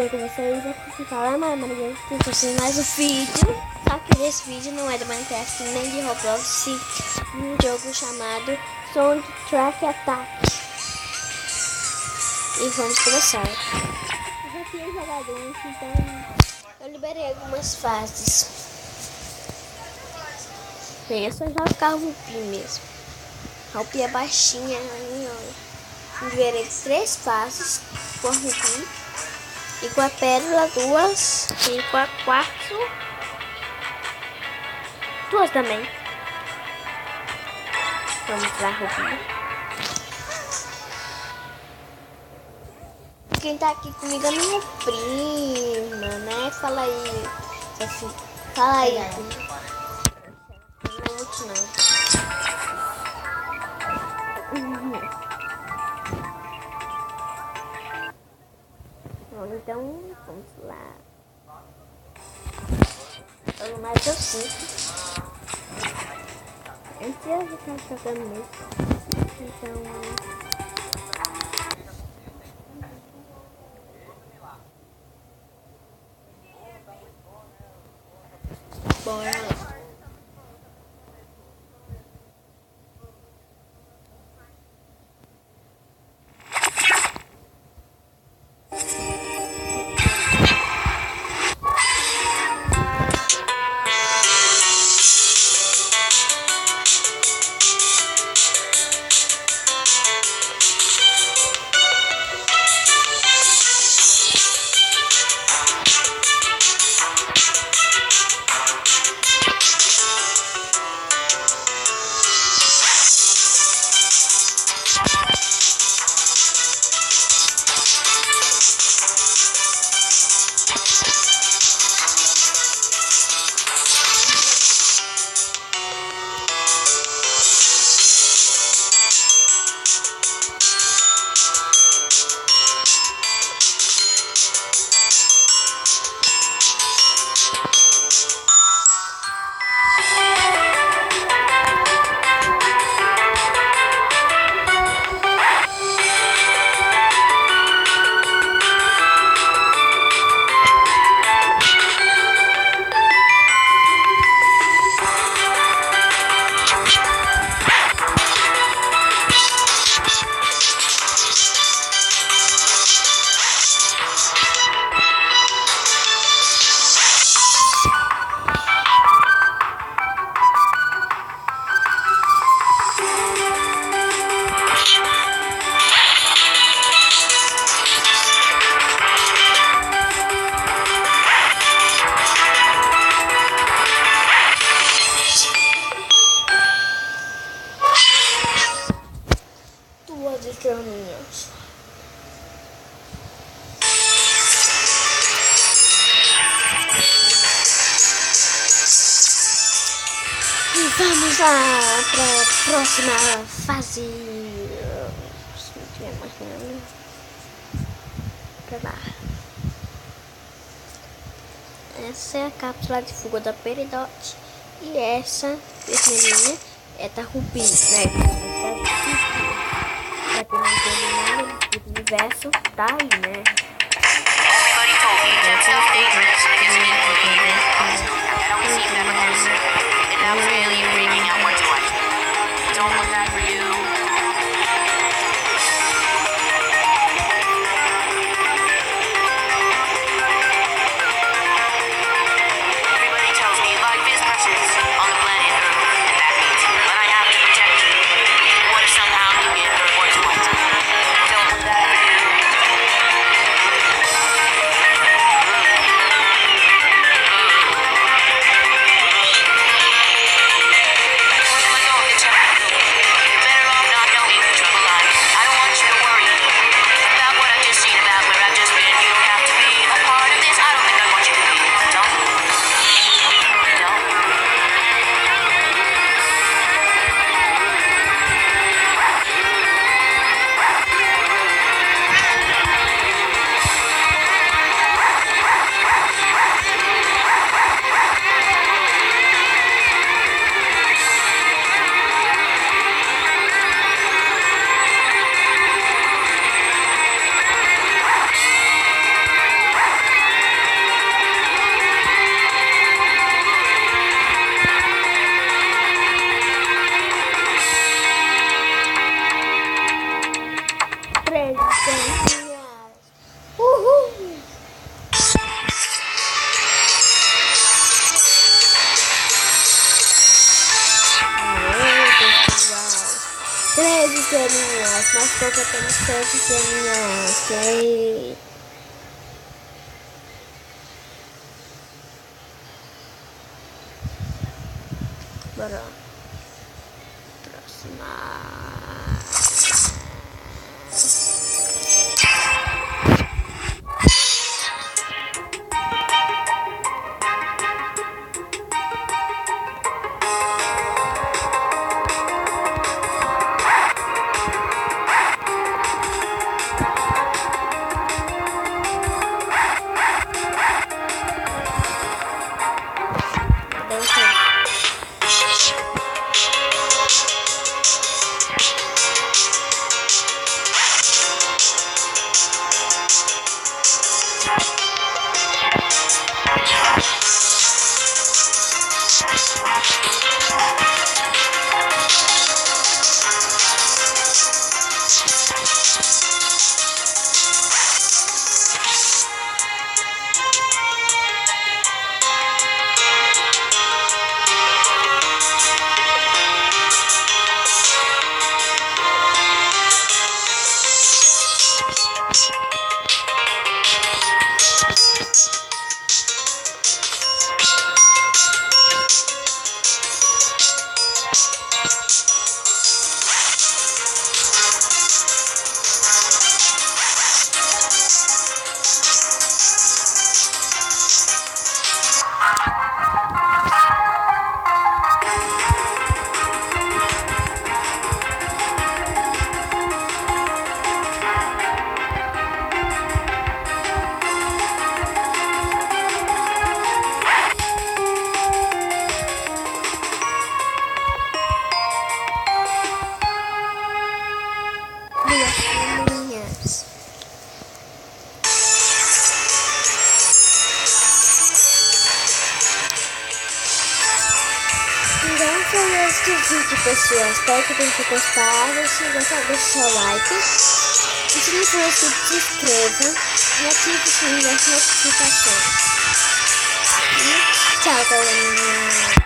bem com vocês? Aqui fala Maria, estou fazendo mais um vídeo. Só que esse vídeo não é do Minecraft nem de Roblox, sim um jogo chamado Soundtrack Attack. E vamos começar. Eu já tinha jogado antes, então eu liberei algumas fases. Bem, é só jogar o Rupi mesmo. A Rupi é baixinha, olha. Liberei 3 fases com a Rupi. E com a pérola 2. E com a 4. 2 também. Vamos lá, Rupi. Quem tá aqui comigo é minha prima, né? Fala aí. Assim, fala aí. Não é muito não. Então, vamos lá. Mas eu sinto. Antes eu já estava jogando mesmo. Então. Bora lá. Caminhos. E vamos lá para a próxima fase. Se não tiver mais nada. Pra lá. Essa é a cápsula de fuga da Peridot. E essa vermelhinha é da Rupi, né? Pra quem não entende nada do universo, tá aí, né? Everybody told me that's how dangerous it is to meet people you didn't want to. I don't see that closer. And now really freaking out what to watch. Don't want that for you. Everybody tells me life is precious on the planet Earth, and that means that I have to protect you. What if somehow you get hurt or what? Don't want that for you. 3 estrelinhas. Uhul! Aê, pessoal. 3 estrelinhas. Mais pouco temos 7 estrelinhas. Aê. Bora. Próxima. Então foi este vídeo, pessoal. Espero que tenham gostado. Se gostar, deixe seu like. E se não for inscrito, se inscreva e ative o sininho das notificações. E tchau, galerinha.